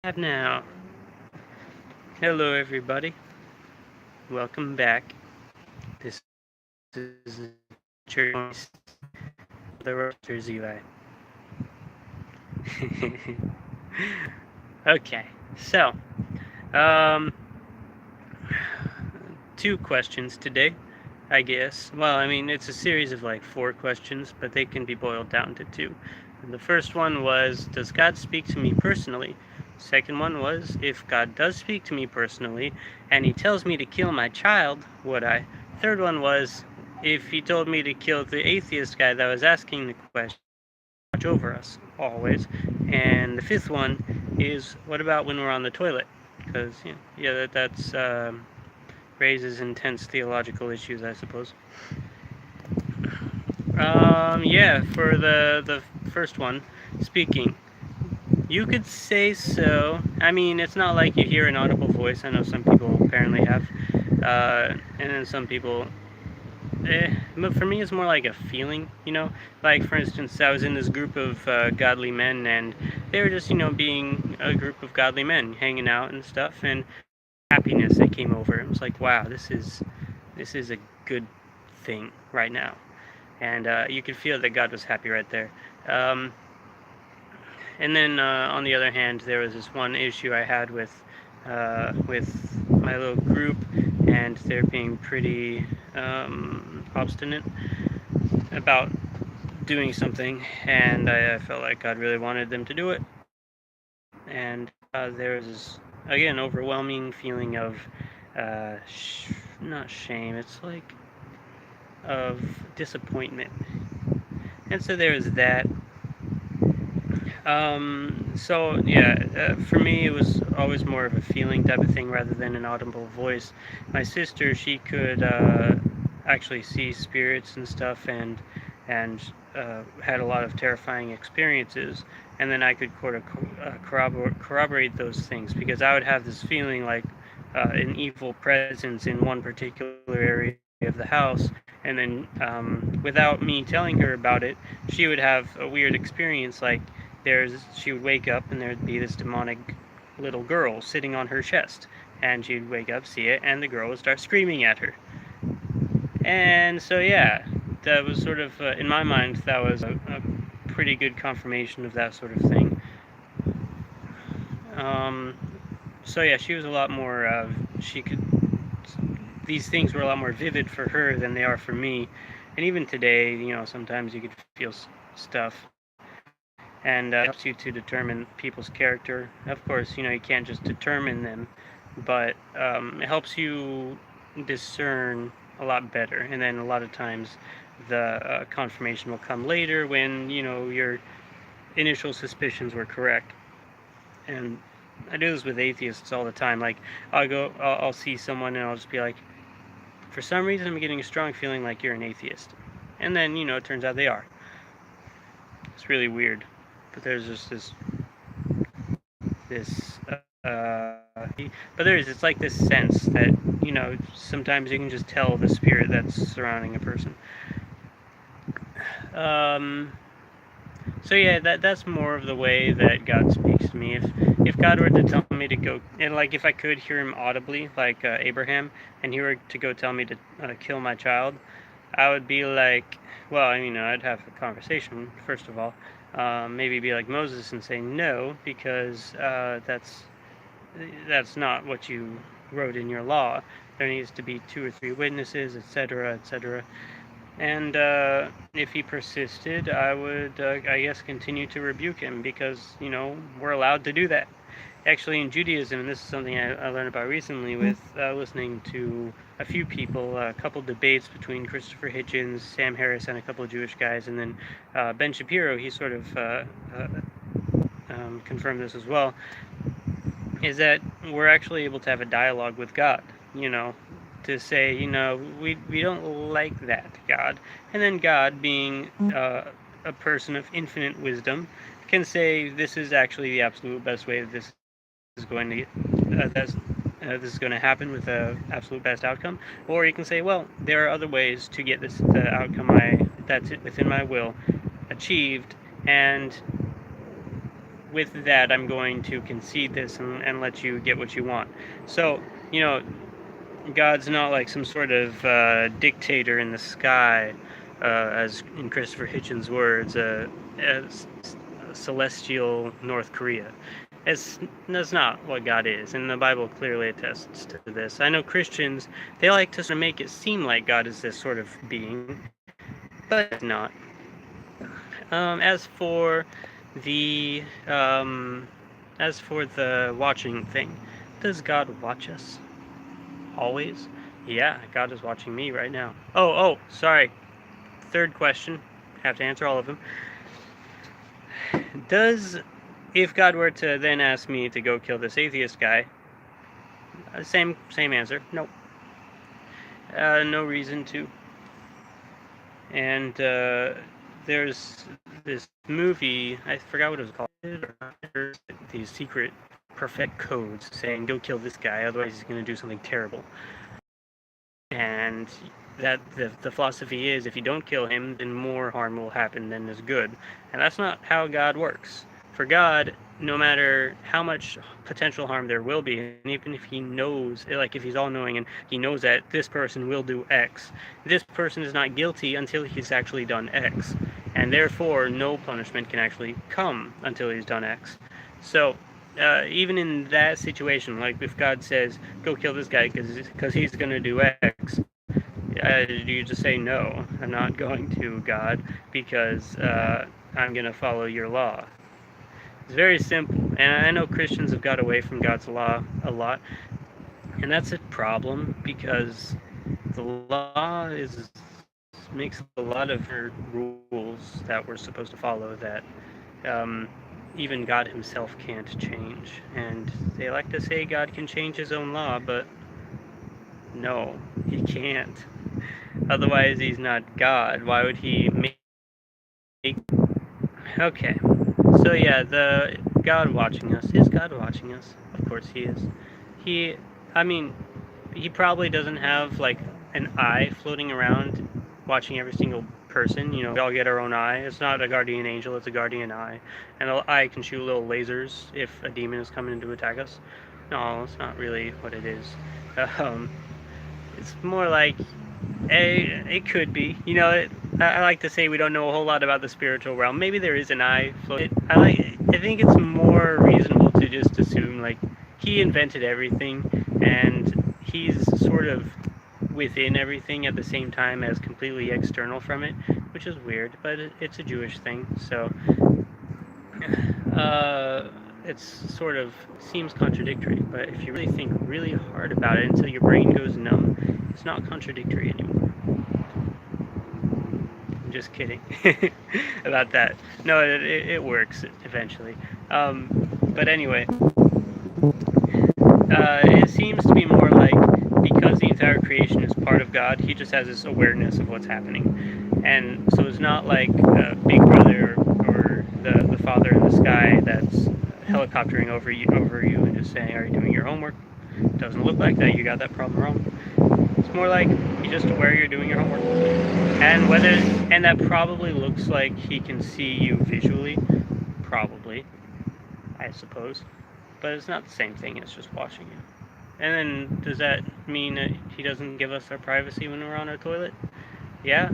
Have now. Hello, everybody. Welcome back. This is Church the Roasters Eli. Okay, so um, two questions today, I guess. Well, I mean, it's a series of like four questions, but they can be boiled down to two. And the first one was, does God speak to me personally? Second one was, if God does speak to me personally and he tells me to kill my child, would I? Third one was, if he told me to kill the atheist guy that was asking the question, watch over us always. And the fifth one is, what about when we're on the toilet? Because that's raises intense theological issues, I suppose. Yeah, for the first one, speaking. You could say so. I mean, it's not like you hear an audible voice. I know some people apparently have, and then some people. But for me, it's more like a feeling, you know. Like for instance, I was in this group of godly men, and they were just, being a group of godly men, hanging out and stuff, and happiness that came over. It was like, wow, this is a good thing right now, and you could feel that God was happy right there. Um, and then on the other hand, there was this one issue I had with my little group, and they're being pretty obstinate about doing something, and I felt like God really wanted them to do it, and there was this, again, overwhelming feeling of not shame. It's like of disappointment, and so there was that. So yeah, for me it was always more of a feeling type of thing rather than an audible voice. My sister, she could actually see spirits and stuff, and had a lot of terrifying experiences. And then I could corroborate those things because I would have this feeling like an evil presence in one particular area of the house, and then without me telling her about it, she would have a weird experience like she would wake up and there'd be this demonic little girl sitting on her chest, and she'd wake up, see it, and the girl would start screaming at her. And so yeah, that was sort of in my mind that was a pretty good confirmation of that sort of thing. um, so yeah, she was a lot more she could these things were a lot more vivid for her than they are for me. And even today, sometimes you could feel stuff, and it helps you to determine people's character. Of course, you can't just determine them, but it helps you discern a lot better. And then a lot of times, the confirmation will come later when your initial suspicions were correct. And I do this with atheists all the time. Like I'll see someone and I'll just be like, for some reason, I'm getting a strong feeling like you're an atheist, and then it turns out they are. It's really weird, but there's just this but it's like this sense that sometimes you can just tell the spirit that's surrounding a person. Um, so yeah, that's more of the way that God speaks to me. If God were to tell me to go, and like if I could hear him audibly, like Abraham, and he were to go tell me to kill my child, I would be like, well, I'd have a conversation first of all. Maybe be like Moses and say no, because that's not what you wrote in your law. There needs to be 2 or 3 witnesses, etc., etc. And if he persisted, I would, I guess, continue to rebuke him because, we're allowed to do that. Actually, in Judaism, and this is something I learned about recently with listening to a few people, a couple debates between Christopher Hitchens, Sam Harris, and a couple of Jewish guys, and then Ben Shapiro, he sort of confirmed this as well, is that we're actually able to have a dialogue with God, to say, we don't like that, God. And then God, being a person of infinite wisdom, can say this is actually the absolute best way that this is going to this is going to happen with the absolute best outcome. Or you can say, well, there are other ways to get the outcome that's within my will achieved, and with that, I'm going to concede this and let you get what you want. So, God's not like some sort of dictator in the sky, as in Christopher Hitchens' words, a celestial North Korea. That's not what God is, and the Bible clearly attests to this. I know Christians, they like to sort of make it seem like God is this sort of being, but it's not. As for the watching thing, does God watch us? Always? Yeah, God is watching me right now. Sorry. Third question. Have to answer all of them. If God were to then ask me to go kill this atheist guy, same answer. Nope. No reason to. And there's this movie, I forgot what it was called, these secret perfect codes saying go kill this guy, otherwise he's going to do something terrible. And that the philosophy is if you don't kill him, then more harm will happen than is good. And that's not how God works. For God, no matter how much potential harm there will be, and even if he knows, like if he's all-knowing and he knows that this person will do X, this person is not guilty until he's actually done X. And therefore, no punishment can actually come until he's done X. So, even in that situation, like if God says, go kill this guy because he's going to do X, you just say, no, I'm not going to, God, because I'm going to follow your law. It's very simple, and I know Christians have got away from God's law a lot, and that's a problem because the law makes a lot of rules that we're supposed to follow that even God himself can't change. And they like to say God can change his own law, but no, he can't. Otherwise, he's not God. Why would he make... Okay. So yeah, the God watching us. Is God watching us? Of course he is. He probably doesn't have like an eye floating around watching every single person. We all get our own eye. It's not a guardian angel, it's a guardian eye. And the eye can shoot little lasers if a demon is coming in to attack us. No, it's not really what it is. It's more like it could be. I like to say we don't know a whole lot about the spiritual realm. Maybe there is an eye floating. I think it's more reasonable to just assume like he invented everything and he's sort of within everything at the same time as completely external from it, which is weird, but it's a Jewish thing, so it's sort of seems contradictory, but if you really think really hard about it until your brain goes numb, it's not contradictory anymore. I'm just kidding about that. No, it works eventually. But anyway, it seems to be more like because the entire creation is part of God, he just has this awareness of what's happening. And so it's not like Big Brother or the Father in the sky that's helicoptering over you and just saying, are you doing your homework? Doesn't look like that. You got that problem wrong. It's more like you're just aware you're doing your homework. And that probably looks like he can see you visually. Probably. I suppose. But it's not the same thing, it's just watching you. And then, does that mean that he doesn't give us our privacy when we're on our toilet? Yeah.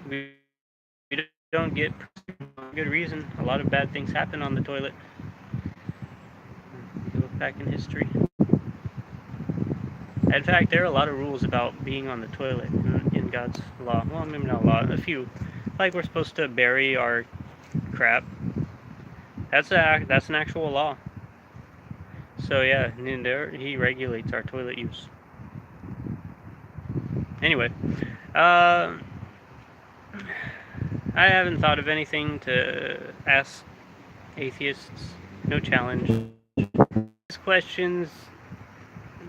We don't get good reason. A lot of bad things happen on the toilet. If you look back in history. In fact, there are a lot of rules about being on the toilet in God's law. Well, maybe not a lot, a few. Like we're supposed to bury our crap. That's an actual law. So yeah, he regulates our toilet use. Anyway, I haven't thought of anything to ask atheists. No challenge. These questions,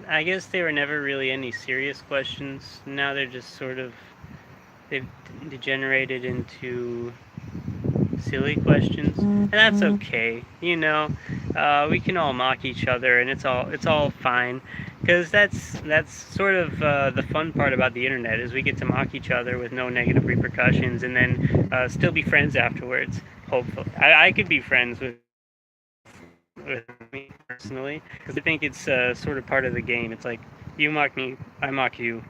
I guess they were never really any serious questions. Now they're just sort of, they've degenerated into silly questions, and that's okay. We can all mock each other, and it's all fine, because that's sort of the fun part about the internet is we get to mock each other with no negative repercussions, and then still be friends afterwards. Hopefully, I could be friends with with me personally, because I think it's sort of part of the game. It's like, you mock me, I mock you.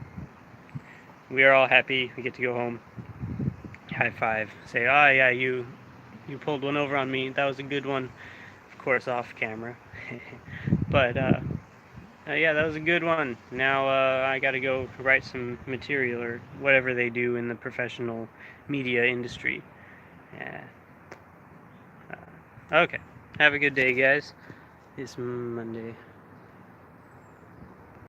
We are all happy. We get to go home. High five. Say, oh yeah, you pulled one over on me. That was a good one. Of course, off camera. But yeah, that was a good one. Now I got to go write some material or whatever they do in the professional media industry. Yeah. Okay. Have a good day, guys. It's Monday.